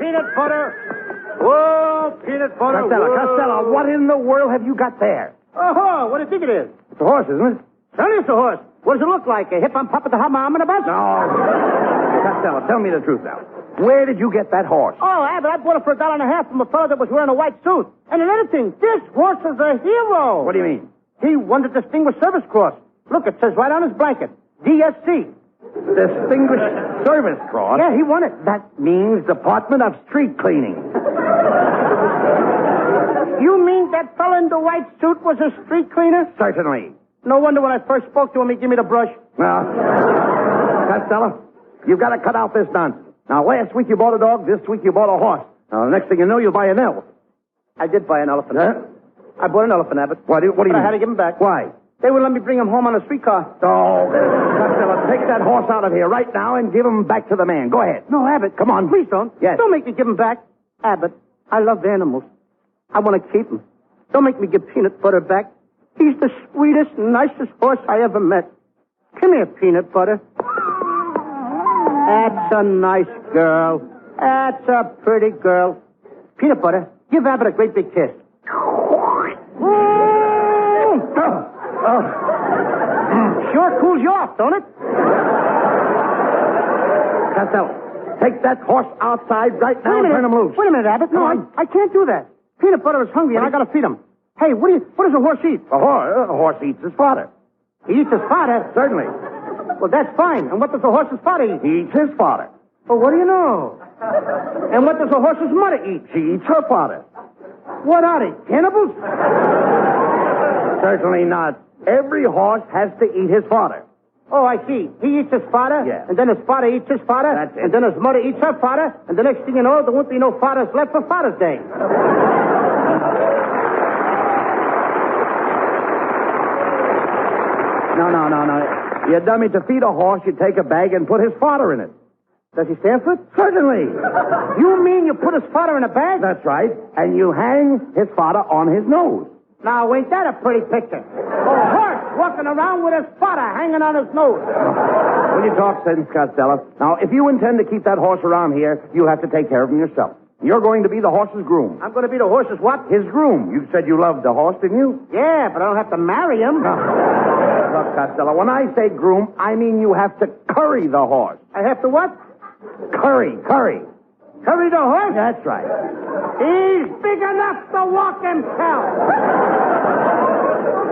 peanut butter. Whoa, peanut butter. Costello, what in the world have you got there? Oh, what do you think it is? It's a horse, isn't it? Certainly it's a horse. What does it look like? A hip on puppet to hum on a bus? No. Costello, tell me the truth now. Where did you get that horse? Oh, Abbott, I bought it for $1.50 from a fellow that was wearing a white suit. And another thing, this horse is a hero. What do you mean? He won the Distinguished Service Cross. Look, it says right on his blanket, DSC. Distinguished Service Cross? Yeah, he won it. That means Department of Street Cleaning. You mean that fellow in the white suit was a street cleaner? Certainly. No wonder when I first spoke to him, he gave me the brush. Well, Costello, you've got to cut out this nonsense. Now, last week you bought a dog, this week you bought a horse. Now, the next thing you know, you'll buy an elephant. I did buy an elephant. Huh? I bought an elephant, Abbott. What do you I mean? had to give him back. Why? They wouldn't let me bring him home on a streetcar. Oh, Costello, take that horse out of here right now and give him back to the man. Go ahead. No, Abbott. Come on. Please don't. Yes. Don't make me give him back. Abbott, I love animals. I want to keep him. Don't make me give Peanut Butter back. He's the sweetest, nicest horse I ever met. Come here, Peanut Butter. That's a nice girl. That's a pretty girl. Peanut Butter, give Abbott a great big kiss. Sure cools you off, don't it? Costello, take that horse outside right now and turn him loose. Wait a minute, Abbott. No, I can't do that. Peanut Butter is hungry and I got to feed him. Hey, what does a horse eat? A horse eats his fodder. He eats his fodder? Certainly. Well, that's fine. And what does a horse's father eat? He eats his fodder. Well, what do you know? And what does a horse's mother eat? She eats her fodder. What are they, cannibals? Certainly not. Every horse has to eat his fodder. Oh, I see. He eats his fodder, Yeah. and then his father eats his fodder, That's it. and then his mother eats her fodder, and the next thing you know, there won't be no fathers left for Father's Day. No. You dummy, to feed a horse, you take a bag and put his fodder in it. Does he stand for it? Certainly. You mean you put his fodder in a bag? That's right. And you hang his fodder on his nose. Now, ain't that a pretty picture? A horse walking around with his fodder hanging on his nose. When you talk sense, Costello. Now, if you intend to keep that horse around here, you'll have to take care of him yourself. You're going to be the horse's groom. I'm going to be the horse's what? His groom. You said you loved the horse, didn't you? Yeah, but I don't have to marry him. Look, Costello, when I say groom, I mean you have to curry the horse. I have to what? Curry. Curry the horse? That's right. He's big enough to walk himself.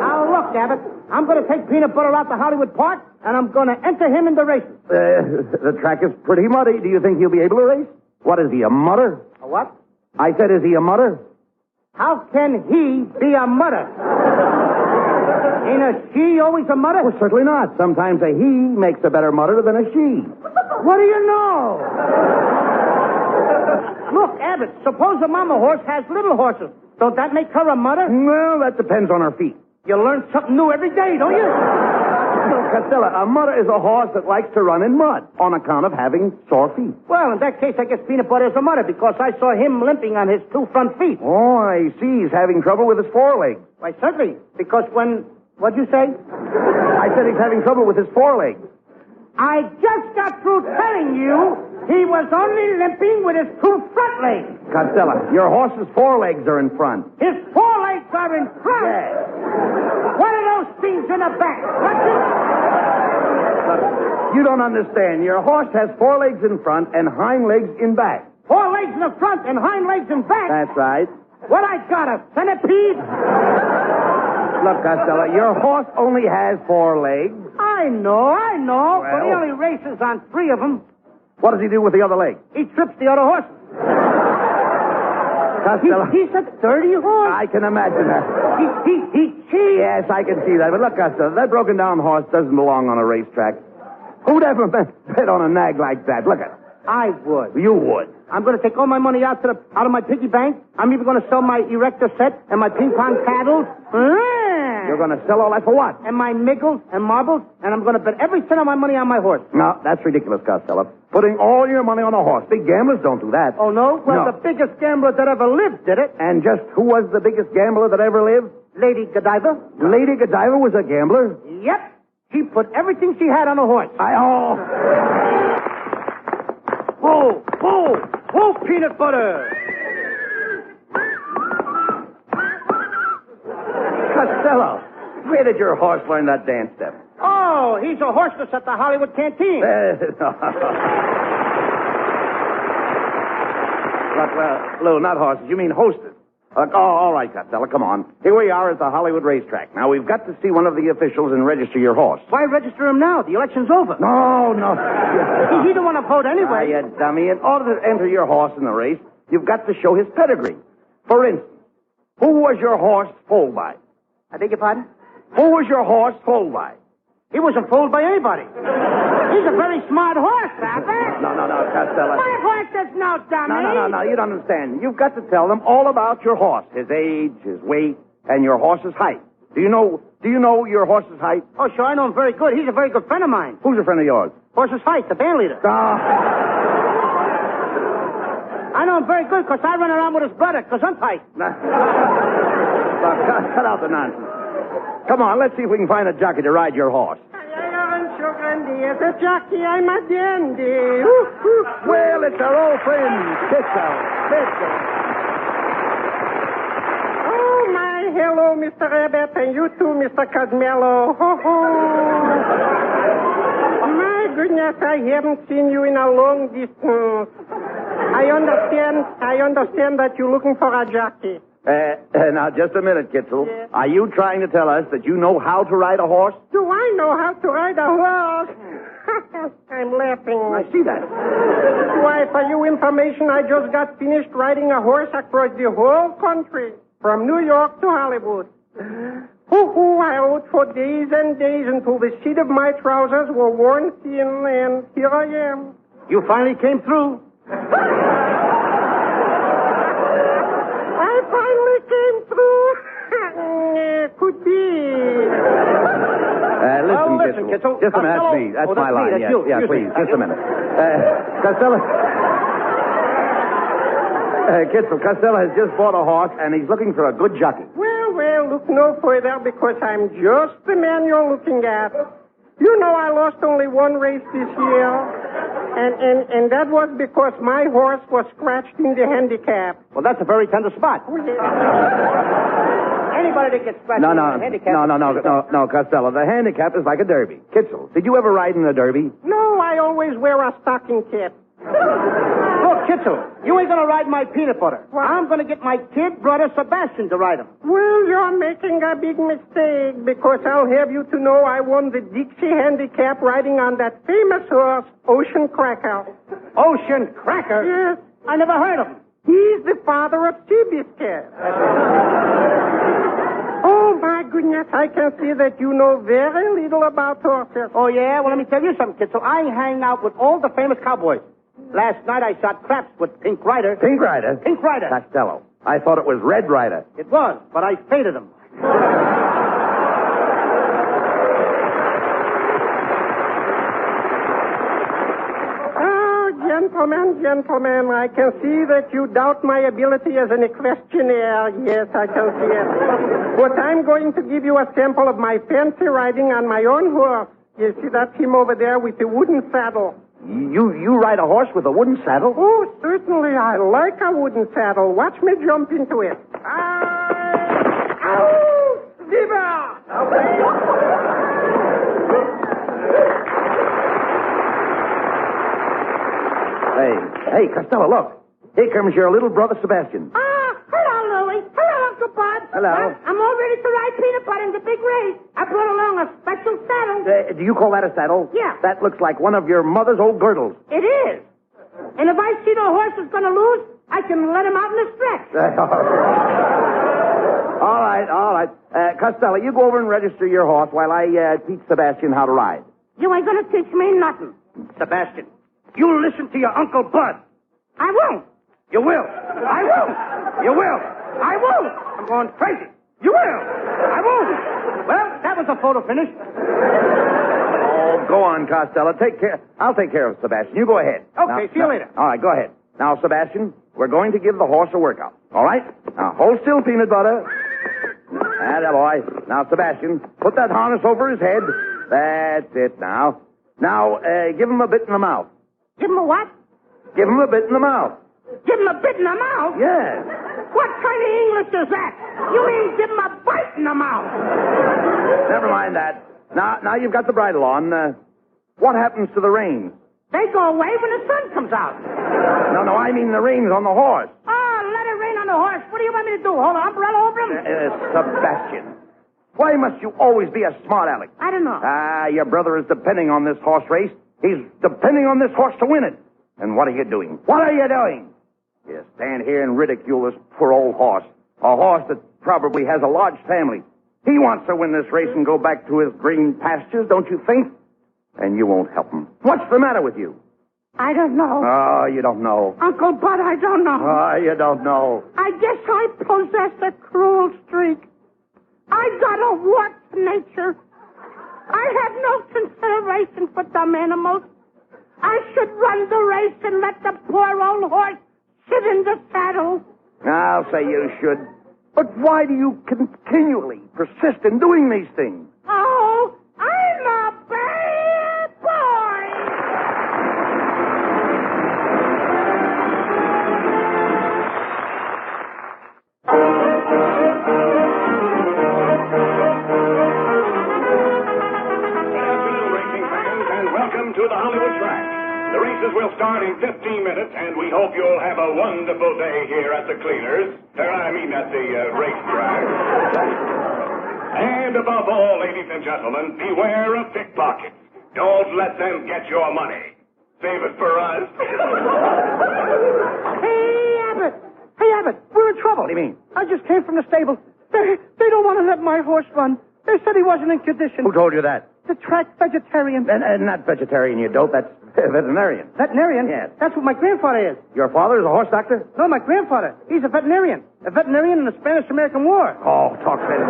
Now, look, Abbott. I'm going to take Peanut Butter out to Hollywood Park, and I'm going to enter him in the races. The track is pretty muddy. Do you think he'll be able to race? What is he, a mutter? A what? I said, is he a mutter? How can he be a mutter? Ain't a she always a mutter? Well, certainly not. Sometimes a he makes a better mutter than a she. What do you know? Look, Abbott, suppose a mama horse has little horses. Don't that make her a mutter? Well, that depends on her feet. You learn something new every day, don't you? No, Costello, a mutter is a horse that likes to run in mud on account of having sore feet. Well, in that case, I guess Peanut Butter is a mutter because I saw him limping on his 2 front feet. Oh, I see. He's having trouble with his forelegs. Why, certainly, because what'd you say? I said he's having trouble with his forelegs. I just got through telling you he was only limping with his 2 front legs. Costello, your horse's forelegs are in front. His forelegs are in front. Yes. What are those things in the back? Look, you don't understand. Your horse has forelegs in front and hind legs in back. 4 legs in the front and hind legs in back. That's right. What I got, a centipede? Look, Costello, your horse only has 4 legs. I know, but he Well. only races on 3 of them. What does he do with the other leg? He trips the other horse. Costello, He's a dirty horse. I can imagine that. He cheats. Yes, I can see that. But look, Costello, that broken down horse doesn't belong on a racetrack. Who'd ever bet on a nag like that? Look at it. I would. You would. I'm going to take all my money out of my piggy bank. I'm even going to sell my erector set and my ping pong paddles. You're going to sell all that for what? And my miggles and marbles, and I'm going to bet every cent of my money on my horse. No, that's ridiculous, Costello. Putting all your money on a horse. Big gamblers don't do that. Oh, no? Well, No. the biggest gambler that ever lived did it. And just who was the biggest gambler that ever lived? Lady Godiva. Lady Godiva was a gambler. Yep. She put everything she had on a horse. Oh. Whoa, Peanut peanut butter. Costello, where did your horse learn that dance step? Oh, he's a hostess at the Hollywood Canteen. Look, Lou, not horses. You mean hostess. All right, Costello, come on. Here we are at the Hollywood racetrack. Now, we've got to see one of the officials and register your horse. Why register him now? The election's over. No. He don't want to vote anyway. You dummy. In order to enter your horse in the race, you've got to show his pedigree. For instance, who was your horse foaled by? I beg your pardon? Who was your horse foaled by? He wasn't fooled by anybody. He's a very smart horse, Abbott. No, Costello. My horse is no dummy. No, you don't understand. You've got to tell them all about your horse, his age, his weight, and your horse's height. Do you know your horse's height? Oh, sure, I know him very good. He's a very good friend of mine. Who's a friend of yours? Horse's height, the band leader. I know him very good because I run around with his brother, because I'm tight. Cut out the nonsense. Come on, let's see if we can find a jockey to ride your horse. As a jockey, I'm a dandy. Well, it's our old friend, Kitzel. Oh, my hello, Mr. Abbott, and you too, Mr. Costello. Ho, ho. My goodness, I haven't seen you in a long distance. I understand that you're looking for a jockey. Now, just a minute, Kitzel. Yes. Are you trying to tell us that you know how to ride a horse? Do I know how to ride a horse? I'm laughing. I see that. Why, for your information, I just got finished riding a horse across the whole country, from New York to Hollywood. I rode for days and days until the seat of my trousers were worn thin, and here I am. You finally came through. I finally came through. Could be. Listen, Kitzel. Just a minute, that's me. That's my line. That's you. Please, just a minute. Costello. Costello has just bought a horse, and he's looking for a good jockey. Well, look no further, because I'm just the man you're looking at. You know I lost only one race this year, and that was because my horse was scratched in the handicap. Well, that's a very tender spot. Oh, yeah. Anybody that gets scratched in the handicap... No, Costello. The handicap is like a derby. Kitzel, did you ever ride in a derby? No, I always wear a stocking cap. Look, Kitzel, you ain't going to ride my peanut butter. What? I'm going to get my kid brother Sebastian to ride him. Well, you're making a big mistake, because I'll have you to know I won the Dixie Handicap riding on that famous horse, Ocean Cracker. Ocean Cracker? Yes. I never heard of him. He's the father of Seabiscuit. Oh, my goodness, I can see that you know very little about horses. Oh, yeah? Well, let me tell you something, Kitzel. I hang out with all the famous cowboys. Last night I shot craps with Pink Rider. Pink Rider? Pink Rider. Costello, I thought it was Red Rider. It was, but I faded him. Oh, gentlemen, I can see that you doubt my ability as an equestrianer. Yes, I can see it. But I'm going to give you a sample of my fancy riding on my own horse. You see, that's him over there with the wooden saddle. You ride a horse with a wooden saddle? Oh, certainly. I like a wooden saddle. Watch me jump into it. Ow! Viva! Hey, Costello, look. Here comes your little brother Sebastian. Hello, Louie. Hello, Uncle Bud. Hello. I'm all ready to ride peanut butter in the big race. I brought along a special saddle. Do you call that a saddle? Yeah. That looks like one of your mother's old girdles. It is. And if I see the horse is going to lose, I can let him out in the stretch. All right. Costello, you go over and register your horse while I teach Sebastian how to ride. You ain't going to teach me nothing. Sebastian, you listen to your Uncle Bud. I won't. You will. I won't. You will. I won't. I'm going crazy. You will. I won't. Well, that was a photo finish. Oh, go on, Costello. I'll take care of Sebastian. You go ahead. Okay, see you later. All right, go ahead. Now, Sebastian, we're going to give the horse a workout. All right? Now, hold still, peanut butter. That boy. Now, Sebastian, put that harness over his head. That's it now. Now, give him a bit in the mouth. Give him a what? Give him a bit in the mouth. Give him a bit in the mouth? Yes. What kind of English is that? You mean give him a bite in the mouth? Never mind that. Now you've got the bridle on. What happens to the reins? They go away when the sun comes out. No, I mean the reins on the horse. Oh, let it rain on the horse. What do you want me to do? Hold an umbrella over him? Sebastian, why must you always be a smart aleck? I don't know. Your brother is depending on this horse race. He's depending on this horse to win it. And what are you doing? What are you doing? You stand here and ridicule this poor old horse. A horse that probably has a large family. He wants to win this race and go back to his green pastures, don't you think? And you won't help him. What's the matter with you? I don't know. Oh, you don't know. Uncle Bud, I don't know. Oh, you don't know. I guess I possess a cruel streak. I got a warped nature. I have no consideration for dumb animals. I should run the race and let the poor old horse sit in the saddle. I'll say you should. But why do you continually persist in doing these things? Oh, I'm a bad boy. Welcome to the Hollywood track. The races will start in 15 minutes, and we hope you'll have a wonderful day here at the cleaners. At the racetrack. And above all, ladies and gentlemen, beware of pickpockets. Don't let them get your money. Save it for us. Hey, Abbott, we're in trouble. What do you mean? I just came from the stable. They don't want to let my horse run. They said he wasn't in condition. Who told you that? The track vegetarian. And not vegetarian, you dope. That's veterinarian. Veterinarian? Yes. That's what my grandfather is. Your father is a horse doctor? No, my grandfather. He's a veterinarian. A veterinarian in the Spanish-American War. Oh, talk Spanish.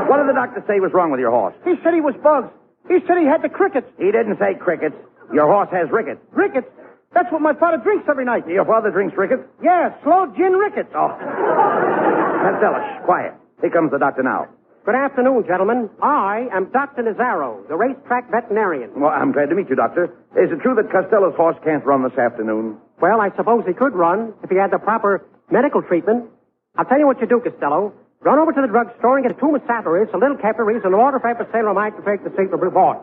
What did the doctor say was wrong with your horse? He said he was bugs. He said he had the crickets. He didn't say crickets. Your horse has rickets. Rickets? That's what my father drinks every night. Your father drinks rickets? Yeah, slow gin rickets. Oh. Costello, quiet. Here comes the doctor now. Good afternoon, gentlemen. I am Dr. Nazaro, the racetrack veterinarian. Well, I'm glad to meet you, doctor. Is it true that Costello's horse can't run this afternoon? Well, I suppose he could run if he had the proper medical treatment. I'll tell you what you do, Costello. Run over to the drugstore and get a tube of Saparis, a little capillaries, and a water vapor salamite to take the secret report.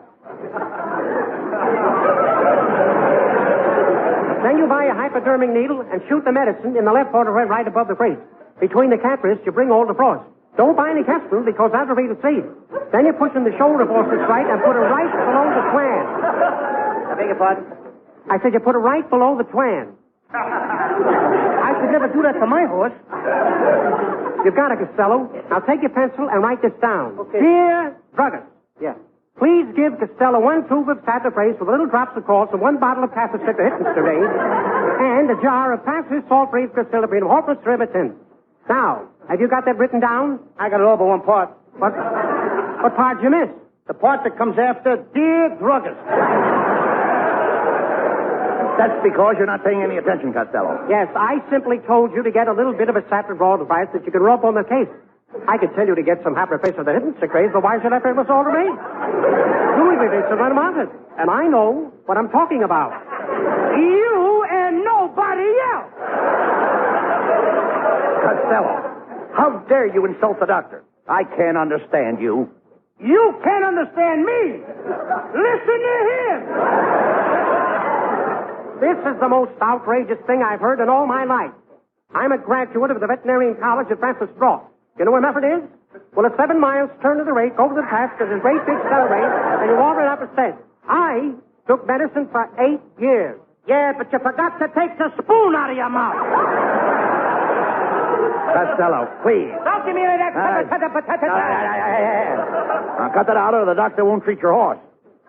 Then you buy a hypodermic needle and shoot the medicine in the left artery right above the face. Between the capillaries, you bring all the frost. Don't buy any capsules because that'll be the seed. Then you push in the shoulder forceps right and put it right below the twan. I beg your pardon? I said you put it right below the twan. I could never do that to my horse. You've got it, Costello. Now take your pencil and write this down. Okay. Dear druggist, Yeah. please give Costello 1 tube of saturase with little drops of salts and 1 bottle of cathepsic-hydroxysterate and a jar of passive salt-free crystallopine of horpus-ribatin. Now, have you got that written down? I got it all but one part. What part did you miss? The part that comes after Dear Druggist. That's because you're not paying any attention, Costello. Yes, I simply told you to get a little bit of a saturol device that you can rub on the case. I could tell you to get some hyperfacial that isn't secrets, but why should I pay this all to me? Louie the Garbage Man, and I know what I'm talking about. You and nobody else. Costello, how dare you insult the doctor? I can't understand you. You can't understand me. Listen to him. This is the most outrageous thing I've heard in all my life. I'm a graduate of the Veterinarian College at Francis Straw. You know where Mefford is? Well, it's 7 miles, turn to the right, go to the pass, there's a great big celebrate, and you walk right up the stairs. I took medicine for 8 years. Yeah, but you forgot to take the spoon out of your mouth. Costello, please. Don't give me any of that. Now, cut that out or the doctor won't treat your horse.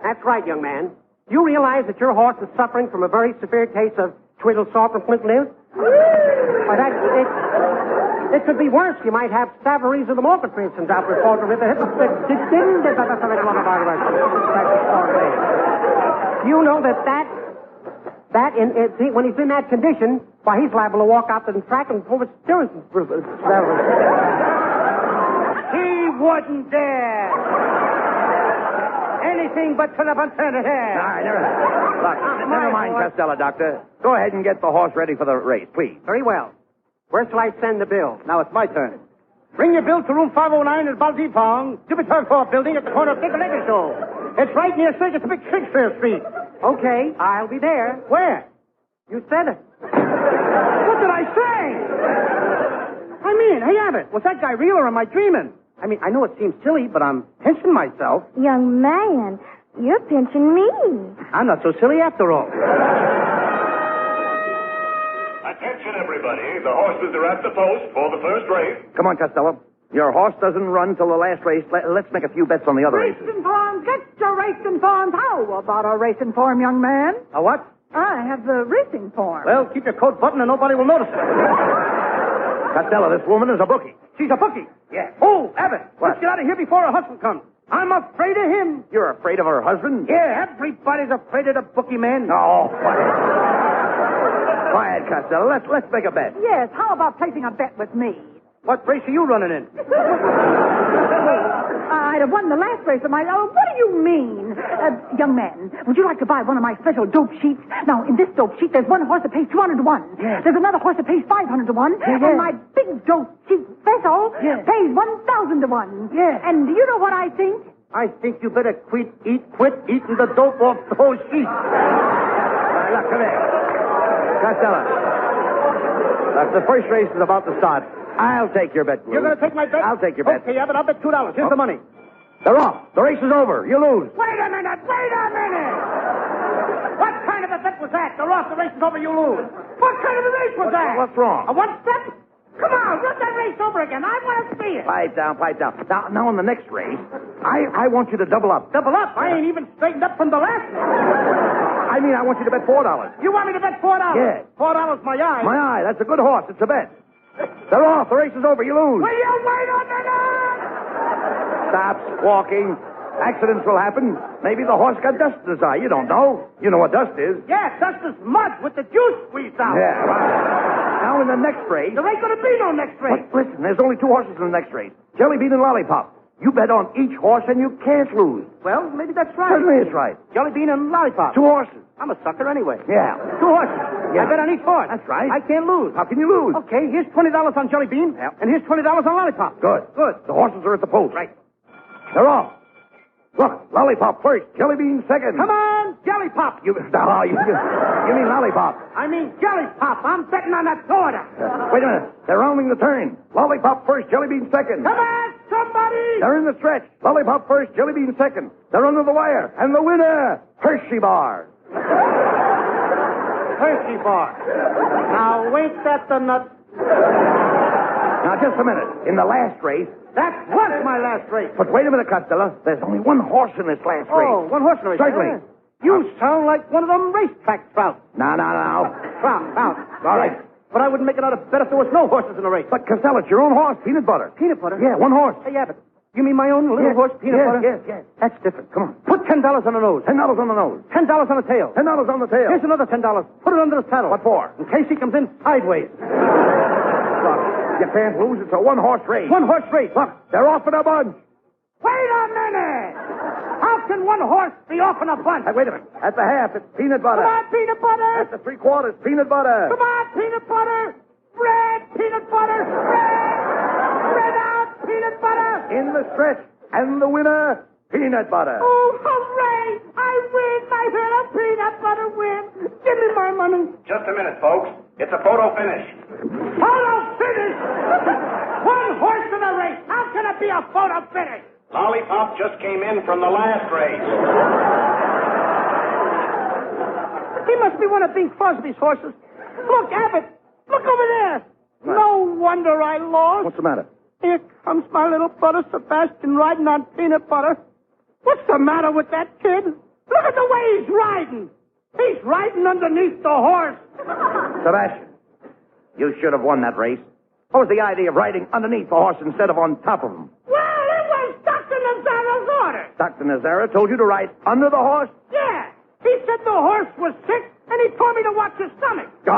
That's right, young man. You realize that your horse is suffering from a very severe case of twiddle soft and flint live? Why, it could be worse. You might have Savaries of the market, for instance, out with Walter with the hip. You know when he's in that condition, why, he's liable to walk out to the track and pull his steering. He wouldn't dare. Anything but to the alternative. All right, never mind. Look, never mind, Costello, Doctor. Go ahead and get the horse ready for the race, please. Very well. Where shall I send the bill? Now it's my turn. Bring your bill to room 509 at Baldipong, Jupiter Court building at the corner of Dick-a-Licker Show. It's right near Circus Big Shakespeare Street. Okay, I'll be there. Where? You said it. What did I say? I mean, hey, Abbott, was that guy real or am I dreaming? I mean, I know it seems silly, but I'm pinching myself. Young man, you're pinching me. I'm not so silly after all. Attention, everybody. The horses are at the post for the first race. Come on, Costello. Your horse doesn't run till the last race. Let's make a few bets on the other races. Racing form, get your racing forms. How about a racing form, young man? A what? I have the racing form. Well, keep your coat buttoned and nobody will notice it. Costello, this woman is a bookie. She's a bookie. Yeah. Oh, Abbott, What? let's get out of here before her husband comes. I'm afraid of him. You're afraid of her husband? Yeah, everybody's afraid of the bookie man. Oh, quiet. Quiet, Costello. Let's make a bet. Yes, how about placing a bet with me? What race are you running in? I'd have won the last race of my... Oh, what do you mean? Young man, would you like to buy one of my special dope sheets? Now, in this dope sheet, there's one horse that pays 200 to 1. Yes. There's another horse that pays 500 to 1. Yeah. And my big dope sheet special Yeah. pays 1,000 to 1. Yeah. And do you know what I think? I think you better quit eating the dope off those sheets. All right, look, come here. Costello. Look, the first race is about to start. I'll take your bet, Lou. You're going to take my bet? I'll take your bet. Okay, Abbott, I'll bet $2. Here's the money. They're off. The race is over. You lose. Wait a minute! What kind of a bet was that? They're off, the race is over, you lose. What kind of a race was that? What's wrong? A one-step? Come on, run that race over again. I want to see it. Pipe down, pipe down. Now in the next race, I want you to double up. Double up? I ain't even straightened up from the last one. I mean, I want you to bet $4. You want me to bet $4? Yeah. $4 my eye. My eye, that's a good horse. It's a bet. They're off. The race is over. You lose. Will you wait a minute? Stop squawking. Accidents will happen. Maybe the horse got dust in his eye. You don't know. You know what dust is. Yeah, dust is mud with the juice squeezed out. Yeah. Now in the next race. There ain't going to be no next race. But listen, there's only 2 horses in the next race. Jelly Bean and Lollipop. You bet on each horse and you can't lose. Well, maybe that's right. Certainly it's right. Jelly Bean and Lollipop. 2 horses. I'm a sucker anyway. Yeah. 2 horses. Yeah. I bet on each horse. That's right. I can't lose. How can you lose? Okay, here's $20 on Jelly Bean. Yeah. And here's $20 on Lollipop. Good. Good. The horses are at the post. Right. They're off. Look, Lollipop first, Jelly Bean second. Come on, Jelly Pop. You mean Lollipop. I mean Jelly Pop. I'm betting on that order. Wait a minute. They're rounding the turn. Lollipop first, Jelly Bean second. Come on, somebody. They're in the stretch. Lollipop first, Jelly Bean second. They're under the wire. And the winner, Hershey Bar. Hershey Bar. Now, wait that the nut. Now, just a minute. In the last race... That was my last race. But wait a minute, Costello. There's only 1 horse in this last race. Oh, 1 horse race. Certainly. You sound like one of them racetrack trouts. No. Trout. All right. But I wouldn't make it out bet if there was no horses in the race. But, Costello, it's your own horse, Peanut Butter. Peanut Butter? Yeah, 1 horse. Hey, Abbott. You mean my own little horse, Peanut Butter? Yes. That's different. Come on. Put $10 on the nose. $10 on the nose. $10 on the tail. $10 on the tail. Here's another $10. Put it under the saddle. What for? In case he comes in sideways. Look, you can't lose. It's a 1 horse race. 1 horse race. Look, they're off in a bunch. Wait a minute. How can 1 horse be off in a bunch? Hey, wait a minute. At the half, it's Peanut Butter. Come on, Peanut Butter. At the 3/4, Peanut Butter. Come on, Peanut Butter. Red Peanut Butter. Red out Peanut Butter. In the stretch. And the winner, Peanut Butter. Oh, hooray! I win! I heard a peanut butter win! Give me my money! Just a minute, folks. It's a photo finish. Photo finish! 1 horse in a race. How can it be a photo finish? Lollipop just came in from the last race. He must be one of Bing Crosby's horses. Look, Abbott. Look over there. What? No wonder I lost. What's the matter? Here comes my little brother Sebastian riding on Peanut Butter. What's the matter with that kid? Look at the way he's riding. He's riding underneath the horse. Sebastian, you should have won that race. What was the idea of riding underneath the horse instead of on top of him? Well, it was Dr. Nazaro's order. Dr. Nazara told you to ride under the horse? Yeah. He said the horse was sick, and he told me to watch his stomach. Oh,